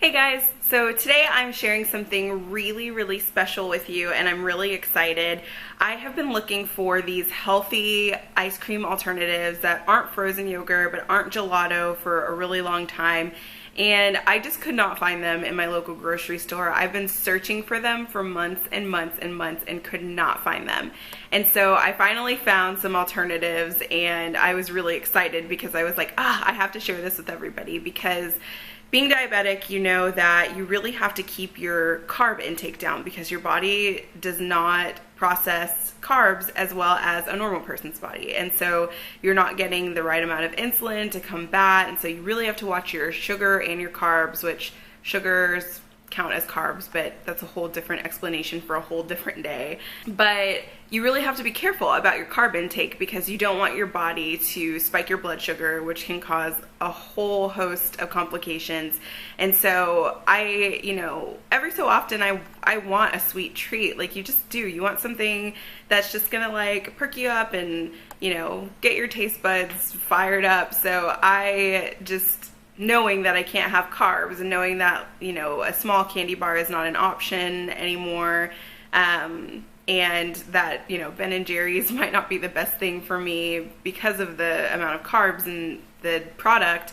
Hey guys, so today I'm sharing something really special with you and I'm really excited. I have been looking for these healthy ice cream alternatives that aren't frozen yogurt but aren't gelato for a really long time, and I just could not find them in my local grocery store. I've been searching for them for months and months and months and could not find them. And so I finally found some alternatives and I was really excited because I was like, I have to share this with everybody, because being diabetic, you know that you really have to keep your carb intake down because your body does not process carbs as well as a normal person's body. And so you're not getting the right amount of insulin to combat. And so you really have to watch your sugar and your carbs, which sugars count as carbs, but that's a whole different explanation for a whole different day. But you really have to be careful about your carb intake because you don't want your body to spike your blood sugar, which can cause a whole host of complications. And so every so often I want a sweet treat. Like, you just do. You want something that's just gonna like perk you up and, get your taste buds fired up. So I just, knowing that I can't have carbs and knowing that, a small candy bar is not an option anymore, and that, Ben and Jerry's might not be the best thing for me because of the amount of carbs in the product,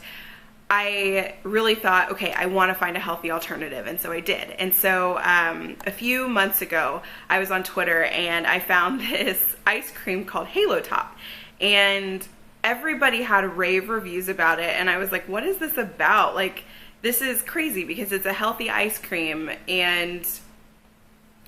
I really thought, okay, I want to find a healthy alternative. And so I did. And so a few months ago, I was on Twitter and I found this ice cream called Halo Top. And everybody had rave reviews about it, and I was like, what is this about? Like, this is crazy because it's a healthy ice cream, and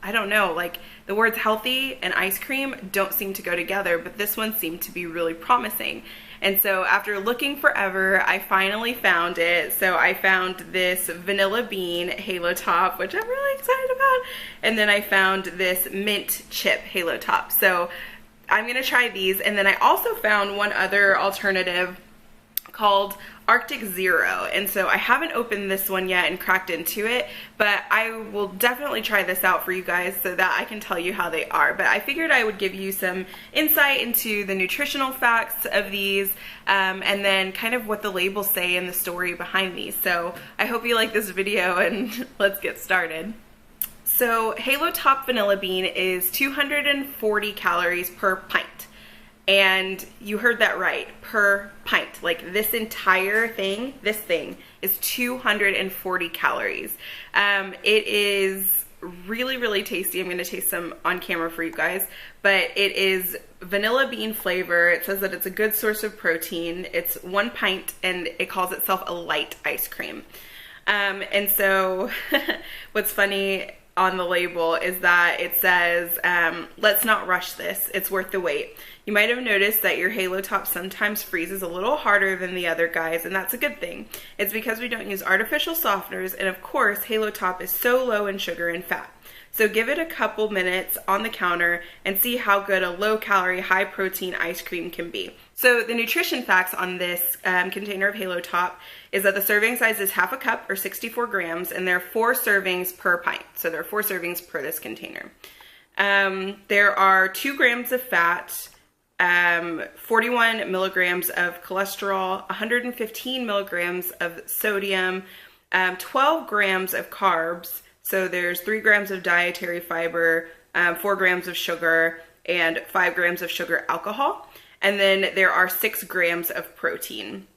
I don't know, like, the words healthy and ice cream don't seem to go together, but this one seemed to be really promising. And so after looking forever, I finally found it. So I found this vanilla bean Halo Top, which I'm really excited about, and then I found this mint chip Halo Top. So I'm gonna try these, and then I also found one other alternative called Arctic Zero, and so I haven't opened this one yet and cracked into it, but I will definitely try this out for you guys so that I can tell you how they are. But I figured I would give you some insight into the nutritional facts of these, and then kind of what the labels say and the story behind these. So I hope you like this video, and let's get started. So Halo Top Vanilla Bean is 240 calories per pint. And you heard that right, per pint. Like, this entire thing, this thing, is 240 calories. It is really tasty. I'm going to taste some on camera for you guys. But it is vanilla bean flavor. It says that it's a good source of protein. It's 1 pint, and it calls itself a light ice cream. And so what's funny on the label is that it says, let's not rush this, it's worth the wait. You might have noticed that your Halo Top sometimes freezes a little harder than the other guys, and that's a good thing. It's because we don't use artificial softeners, and of course Halo Top is so low in sugar and fat. So give it a couple minutes on the counter and see how good a low-calorie, high-protein ice cream can be. So the nutrition facts on this container of Halo Top is that the serving size is half a cup, or 64 grams, and there are 4 servings per pint. So there are 4 servings per this container. There are 2 grams of fat, 41 milligrams of cholesterol, 115 milligrams of sodium, 12 grams of carbs. So there's 3 grams of dietary fiber, 4 grams of sugar, and 5 grams of sugar alcohol. And then there are 6 grams of protein.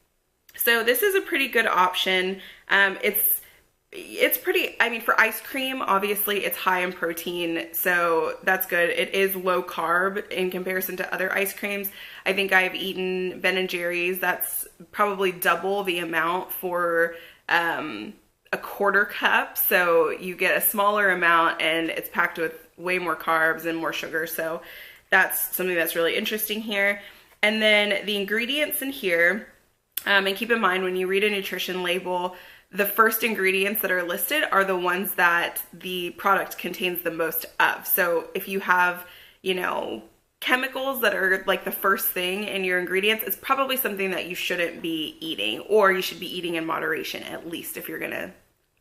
So this is a pretty good option. It's pretty, for ice cream, obviously it's high in protein, so that's good. It is low carb in comparison to other ice creams. I think I've eaten Ben and Jerry's. That's probably double the amount for a quarter cup, so you get a smaller amount and it's packed with way more carbs and more sugar. So that's something that's really interesting here. And then the ingredients in here, and keep in mind when you read a nutrition label, the first ingredients that are listed are the ones that the product contains the most of. So if you have, chemicals that are like the first thing in your ingredients, it's probably something that you shouldn't be eating, or you should be eating in moderation, at least if you're gonna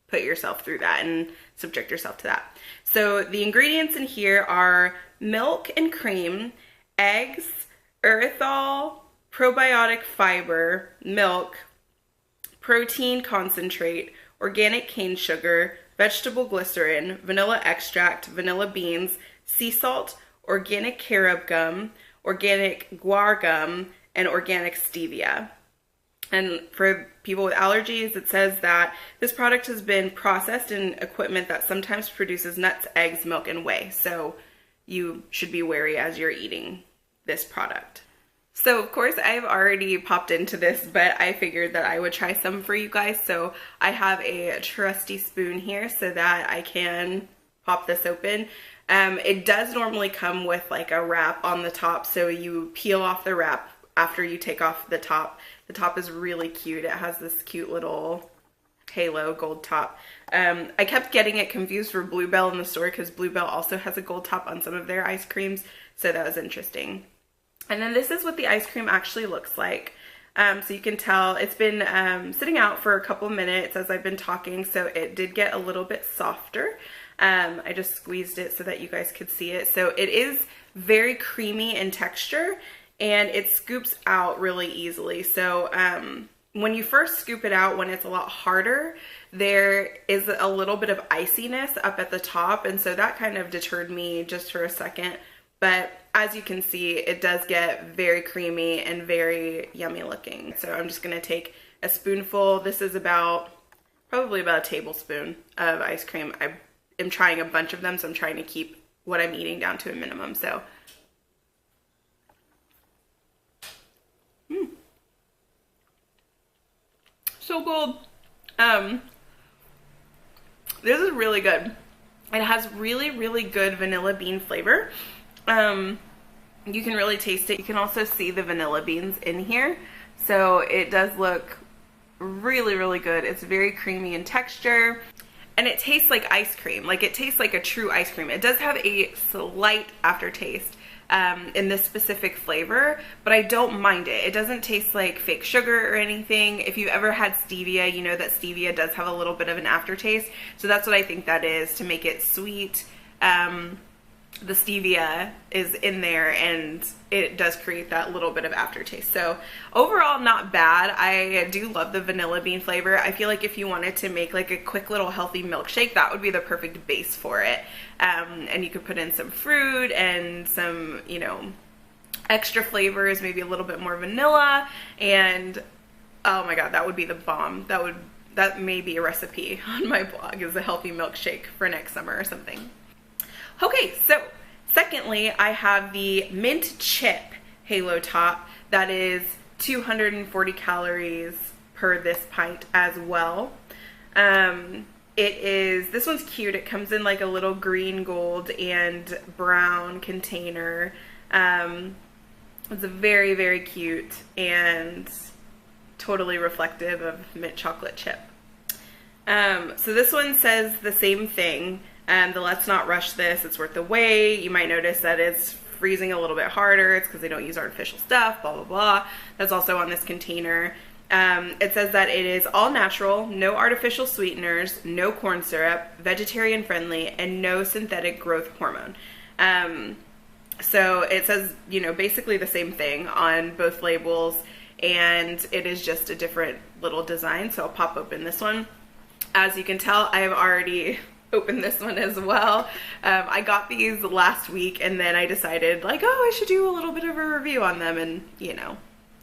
put yourself through that and subject yourself to that. So the ingredients in here are milk and cream, eggs, erythritol, probiotic fiber, milk, protein concentrate, organic cane sugar, vegetable glycerin, vanilla extract, vanilla beans, sea salt, organic carob gum, organic guar gum, and organic stevia. And for people with allergies, it says that this product has been processed in equipment that sometimes produces nuts, eggs, milk, and whey. So you should be wary as you're eating this product. So of course I've already popped into this, but I figured that I would try some for you guys. So I have a trusty spoon here so that I can pop this open. It does normally come with like a wrap on the top, so you peel off the wrap after you take off the top. The top is really cute. It has this cute little halo gold top. I kept getting it confused for Bluebell in the store because Bluebell also has a gold top on some of their ice creams, so that was interesting. And then this is what the ice cream actually looks like. So you can tell it's been sitting out for a couple minutes as I've been talking, so it did get a little bit softer. I just squeezed it so that you guys could see it. So it is very creamy in texture, and it scoops out really easily. So when you first scoop it out, when it's a lot harder, there is a little bit of iciness up at the top, and so that kind of deterred me just for a second. But as you can see, it does get very creamy and very yummy looking. So I'm just gonna take a spoonful. This is probably about a tablespoon of ice cream. I am trying a bunch of them, so I'm trying to keep what I'm eating down to a minimum. So so good. This is really good. It has really, really good vanilla bean flavor. You can really taste it. You can also see the vanilla beans in here. So it does look really, really good. It's very creamy in texture, and it tastes like ice cream. Like, it tastes like a true ice cream. It does have a slight aftertaste in this specific flavor, but I don't mind it. It doesn't taste like fake sugar or anything. If you've ever had stevia, you know that stevia does have a little bit of an aftertaste. So that's what I think that is, to make it sweet. The stevia is in there, and it does create that little bit of aftertaste. So overall, not bad. I do love the vanilla bean flavor. I feel like if you wanted to make like a quick little healthy milkshake, that would be the perfect base for it. And you could put in some fruit and some, you know, extra flavors, maybe a little bit more vanilla, and oh my god, that would be the bomb. That may be a recipe on my blog, is a healthy milkshake for next summer or something. Okay, so secondly, I have the mint chip halo top that is 240 calories per this pint as well. This one's cute. It comes in like a little green, gold, and brown container. It's very, very cute and totally reflective of mint chocolate chip. So this one says the same thing. The let's not rush this, it's worth the wait. You might notice that it's freezing a little bit harder. It's because they don't use artificial stuff, blah, blah, blah. That's also on this container. It says that it is all natural, no artificial sweeteners, no corn syrup, vegetarian friendly, and no synthetic growth hormone. So it says, you know, basically the same thing on both labels, and it is just a different little design. So I'll pop open this one. As you can tell, I have already opened this one as well. I got these last week, and then I decided like, oh, I should do a little bit of a review on them, and you know,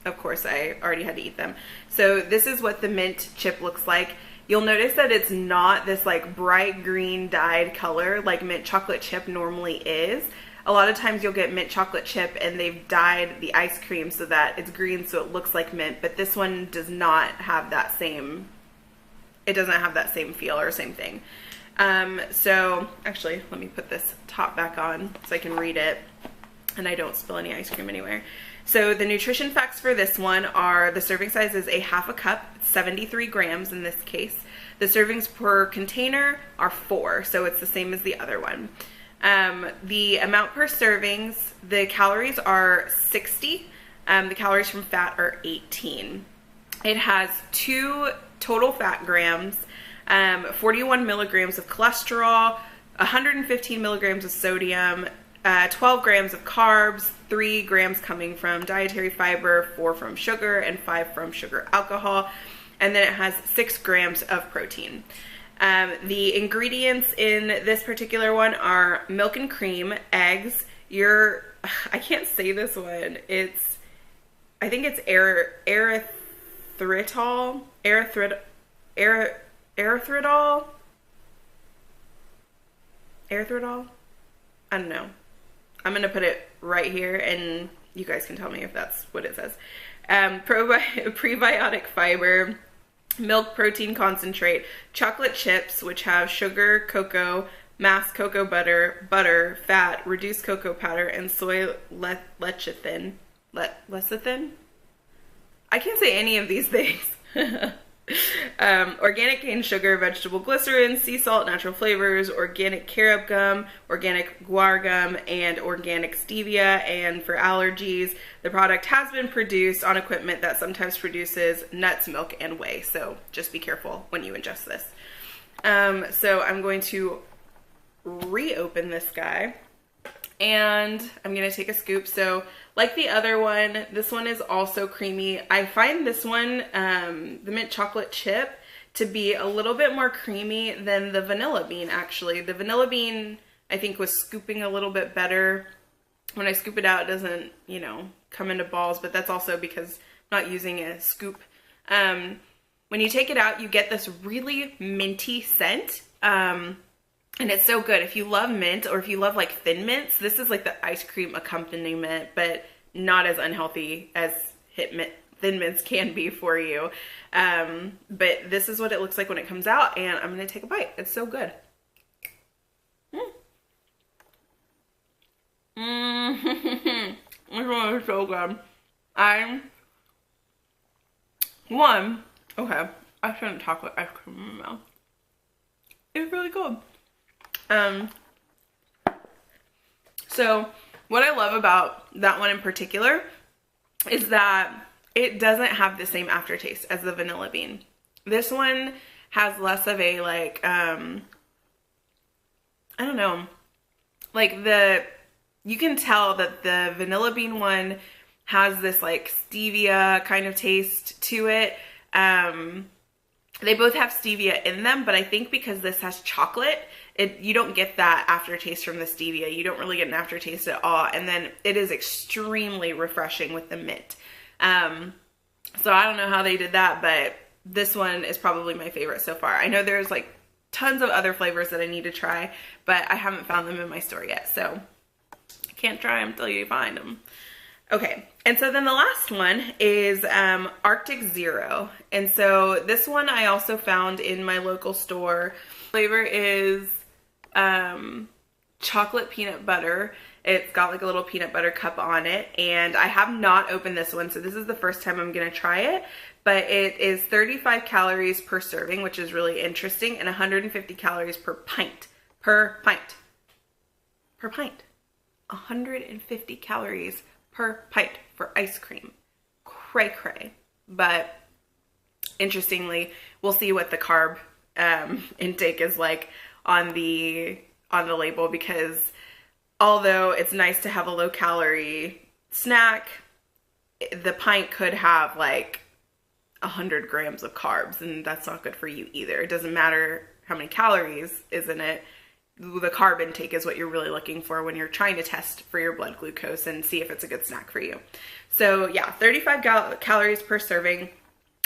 of course I already had to eat them. So this is what the mint chip looks like. You'll notice that it's not this like bright green dyed color like mint chocolate chip normally is. A lot of times you'll get mint chocolate chip and they've dyed the ice cream so that it's green so it looks like mint, but this one does not have that same, it doesn't have that same feel or same thing. So actually, let me put this top back on so I can read it and I don't spill any ice cream anywhere. So the nutrition facts for this one are the serving size is a half a cup, 73 grams in this case. The servings per container are 4, so it's the same as the other one. The amount per servings, the calories are 60. The calories from fat are 18. It has 2 total fat grams, 41 milligrams of cholesterol, 115 milligrams of sodium, 12 grams of carbs, 3 grams coming from dietary fiber, 4 from sugar, and 5 from sugar alcohol. and then it has 6 grams of protein. The ingredients in this particular one are milk and cream, eggs, I can't say this one. I think it's erythritol. I don't know. I'm going to put it right here and you guys can tell me if that's what it says. Prebiotic fiber, milk protein concentrate, chocolate chips, which have sugar, cocoa, masked cocoa butter, fat, reduced cocoa powder, and soy lecithin. Lecithin? I can't say any of these things. Organic cane sugar, vegetable glycerin, sea salt, natural flavors, organic carob gum, organic guar gum, and organic stevia. And for allergies, the product has been produced on equipment that sometimes produces nuts, milk, and whey. So just be careful when you ingest this. So I'm going to reopen this guy and I'm going to take a scoop. So like the other one, this one is also creamy. I find this one, the mint chocolate chip, to be a little bit more creamy than the vanilla bean, actually. The vanilla bean, I think, was scooping a little bit better. When I scoop it out, it doesn't, you know, come into balls, but that's also because I'm not using a scoop. When you take it out, you get this really minty scent. And it's so good. If you love mint or if you love like thin mints, this is like the ice cream accompaniment, but not as unhealthy as thin mints can be for you. But this is what it looks like when it comes out, and I'm going to take a bite. It's so good. This one is so good. Okay, I shouldn't talk with ice cream in my mouth. It's really good. So what I love about that one in particular is that it doesn't have the same aftertaste as the vanilla bean. This one has less of a like, I don't know, like you can tell that the vanilla bean one has this like stevia kind of taste to it. They both have stevia in them, but I think because this has chocolate, you don't get that aftertaste from the stevia. You don't really get an aftertaste at all. And then it is extremely refreshing with the mint. So I don't know how they did that, but this one is probably my favorite so far. I know there's like tons of other flavors that I need to try, but I haven't found them in my store yet. So I can't try them until you find them. Okay, and so then the last one is Arctic Zero. And so this one I also found in my local store. Flavor is chocolate peanut butter. It's got like a little peanut butter cup on it, and I have not opened this one, so this is the first time I'm gonna try it. But it is 35 calories per serving, which is really interesting, and 150 calories per pint. Per pint. 150 calories per pint for ice cream. Cray cray. But interestingly, we'll see what the carb intake is like on the label, because although it's nice to have a low calorie snack, the pint could have like 100 grams of carbs, and that's not good for you either. It doesn't matter how many calories is in it. The carb intake is what you're really looking for when you're trying to test for your blood glucose and see if it's a good snack for you. So yeah, 35 calories per serving,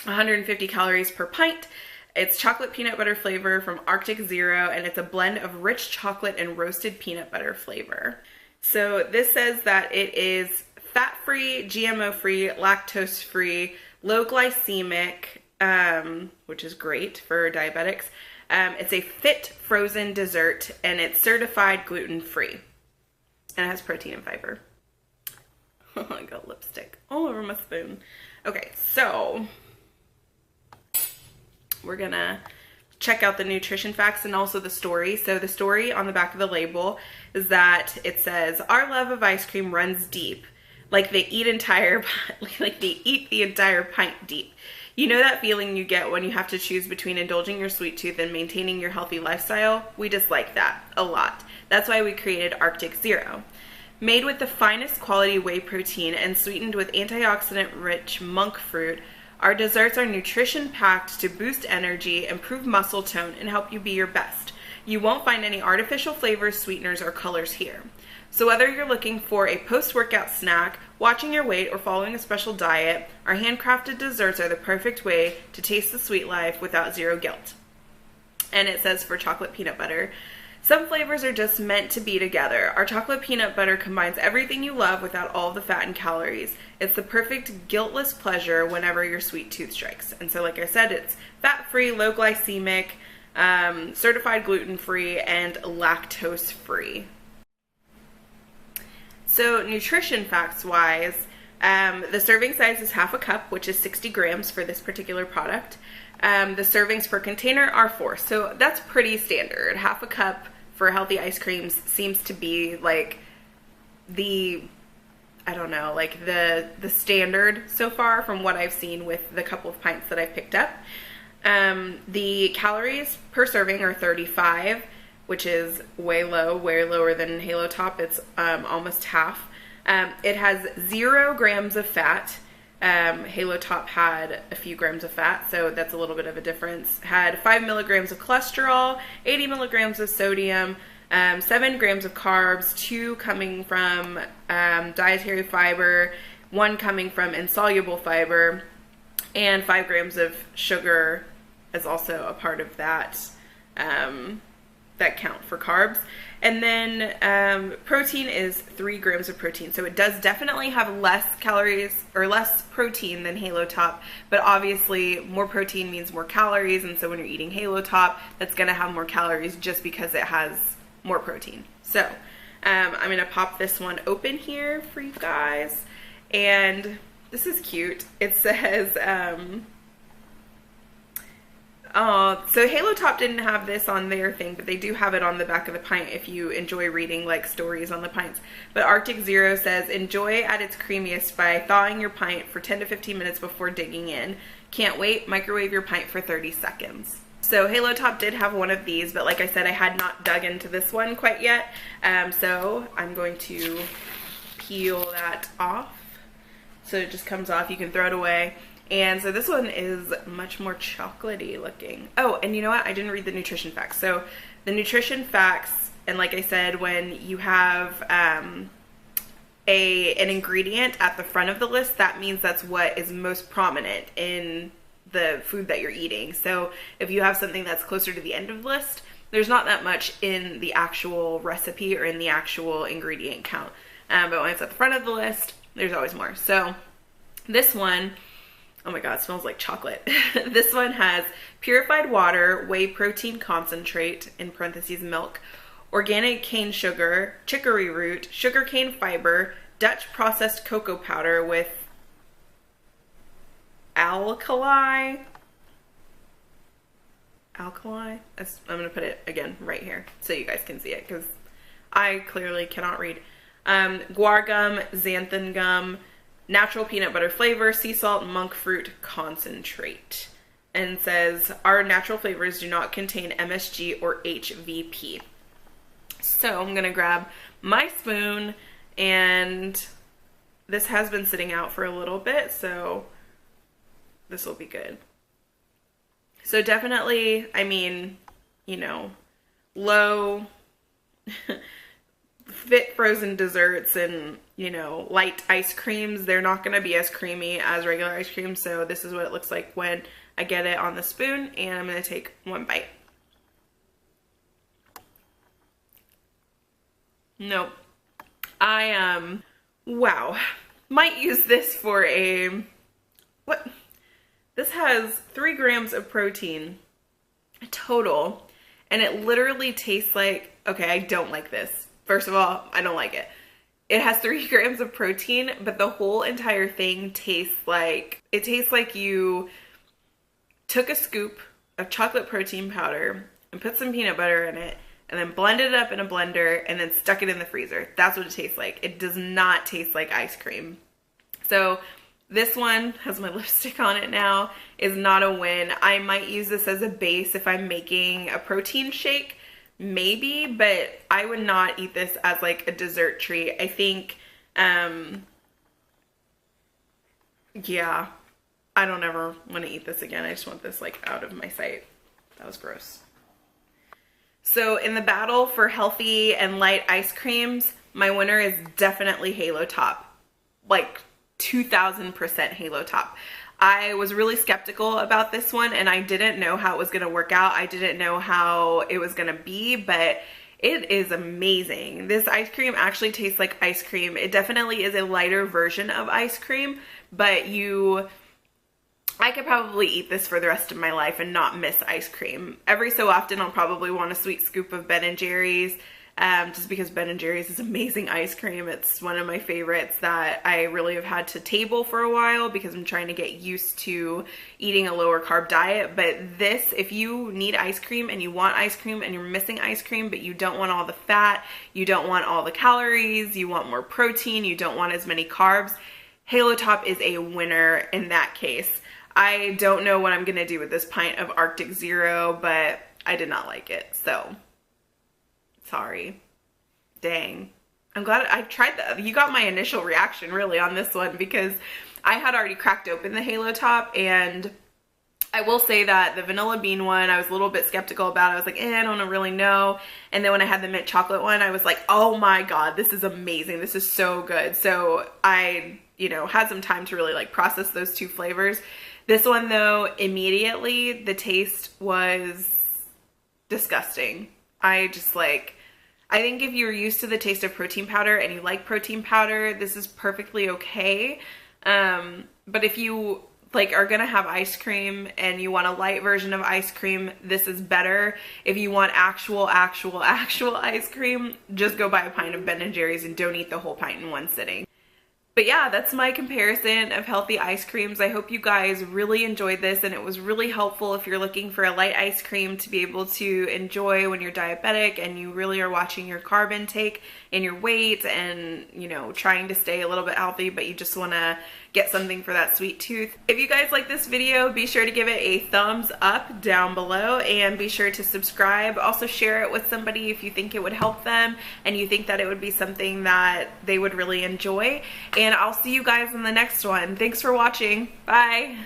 150 calories per pint. It's chocolate peanut butter flavor from Arctic Zero, and it's a blend of rich chocolate and roasted peanut butter flavor. So this says that it is fat-free, GMO-free, lactose-free, low glycemic, which is great for diabetics. It's a fit frozen dessert, and it's certified gluten-free. And it has protein and fiber. I got lipstick all over my spoon. Okay, so we're gonna check out the nutrition facts and also the story. So the story on the back of the label is that it says, "Our love of ice cream runs deep, like they eat the entire pint deep. You know that feeling you get when you have to choose between indulging your sweet tooth and maintaining your healthy lifestyle? We dislike that a lot. That's why we created Arctic Zero. Made with the finest quality whey protein and sweetened with antioxidant-rich monk fruit, Our desserts are nutrition packed to boost energy, improve muscle tone, and help you be your best. You won't find any artificial flavors, sweeteners, or colors here. So whether you're looking for a post-workout snack, watching your weight, or following a special diet, our handcrafted desserts are the perfect way to taste the sweet life without zero guilt. And it says for chocolate peanut butter, some flavors are just meant to be together. Our chocolate peanut butter combines everything you love without all the fat and calories. It's the perfect guiltless pleasure whenever your sweet tooth strikes. And so like I said, it's fat-free, low glycemic, certified gluten-free, and lactose-free. So nutrition facts wise, the serving size is half a cup, which is 60 grams for this particular product. The servings per container are 4, so that's pretty standard. Half a cup for healthy ice creams seems to be like the standard so far from what I've seen with the couple of pints that I've picked up. The calories per serving are 35, which is way lower than Halo Top. It's almost half. It has 0 grams of fat. Halo Top had a few grams of fat, so that's a little bit of a difference. Had 5 milligrams of cholesterol, 80 milligrams of sodium, 7 grams of carbs, 2 coming from dietary fiber, 1 coming from insoluble fiber, and 5 grams of sugar is also a part of that, that count for carbs. And then protein is 3 grams of protein. So it does definitely have less calories or less protein than Halo Top, but obviously more protein means more calories. And so when you're eating Halo Top, that's going to have more calories just because it has more protein. So I'm going to pop this one open here for you guys. And this is cute. It says, so Halo Top didn't have this on their thing, but they do have it on the back of the pint if you enjoy reading like stories on the pints. But Arctic Zero says, enjoy at its creamiest by thawing your pint for 10 to 15 minutes before digging in. Can't wait, microwave your pint for 30 seconds. So Halo Top did have one of these, but like I said, I had not dug into this one quite yet. So I'm going to peel that off. So it just comes off, you can throw it away. And so this one is much more chocolatey looking. Oh, and you know what? I didn't read the nutrition facts. So the nutrition facts, and like I said, when you have an ingredient at the front of the list, that means that's what is most prominent in the food that you're eating. So if you have something that's closer to the end of the list, there's not that much in the actual recipe or in the actual ingredient count. But when it's at the front of the list, there's always more. So this one, oh my God, it smells like chocolate. This one has purified water, whey protein concentrate, in parentheses milk, organic cane sugar, chicory root, sugar cane fiber, Dutch processed cocoa powder with alkali. I'm going to put it again right here so you guys can see it because I clearly cannot read. Guar gum, xanthan gum, natural peanut butter flavor, sea salt, monk fruit concentrate. And it says, our natural flavors do not contain MSG or HVP. So I'm going to grab my spoon, and this has been sitting out for a little bit, so this will be good. So definitely, I mean, you know, low fit frozen desserts and, you know, light ice creams, they're not going to be as creamy as regular ice cream. So this is what it looks like when I get it on the spoon, and I'm going to take one bite. Nope. Wow. Might use this for a, what? This has 3 grams of protein total, and it literally tastes like, okay, I don't like this. First of all, I don't like it. It has 3 grams of protein, but the whole entire thing tastes like, it tastes like you took a scoop of chocolate protein powder and put some peanut butter in it, and then blended it up in a blender and then stuck it in the freezer. That's what it tastes like. It does not taste like ice cream. So this one has my lipstick on it now, is not a win. I might use this as a base if I'm making a protein shake, maybe, but I would not eat this as like a dessert treat. I think, yeah, I don't ever want to eat this again. I just want this like out of my sight. That was gross. So in the battle for healthy and light ice creams, my winner is definitely Halo Top. Like 2000% Halo Top. I was really skeptical about this one and I didn't know how it was going to work out. I didn't know how it was going to be, but it is amazing. This ice cream actually tastes like ice cream. It definitely is a lighter version of ice cream, but I could probably eat this for the rest of my life and not miss ice cream. Every so often I'll probably want a sweet scoop of Ben & Jerry's, just because Ben & Jerry's is amazing ice cream. It's one of my favorites that I really have had to table for a while because I'm trying to get used to eating a lower carb diet. But this, if you need ice cream and you want ice cream and you're missing ice cream, but you don't want all the fat, you don't want all the calories, you want more protein, you don't want as many carbs, Halo Top is a winner in that case. I don't know what I'm going to do with this pint of Arctic Zero, but I did not like it, so sorry. Dang. I'm glad I tried that. You got my initial reaction really on this one because I had already cracked open the Halo Top, and I will say that the vanilla bean one, I was a little bit skeptical about. I was like, I don't really know. And then when I had the mint chocolate one, I was like, oh my God, this is amazing. This is so good. So I, had some time to really like process those two flavors. This one though, immediately the taste was disgusting. I think if you're used to the taste of protein powder and you like protein powder, this is perfectly okay. But if you are gonna have ice cream and you want a light version of ice cream, this is better. If you want actual ice cream, just go buy a pint of Ben & Jerry's and don't eat the whole pint in one sitting. But yeah, that's my comparison of healthy ice creams. I hope you guys really enjoyed this and it was really helpful if you're looking for a light ice cream to be able to enjoy when you're diabetic and you really are watching your carb intake and your weight and, trying to stay a little bit healthy, but you just want to get something for that sweet tooth. If you guys like this video, be sure to give it a thumbs up down below and be sure to subscribe. Also share it with somebody if you think it would help them and you think that it would be something that they would really enjoy. And I'll see you guys in the next one. Thanks for watching. Bye.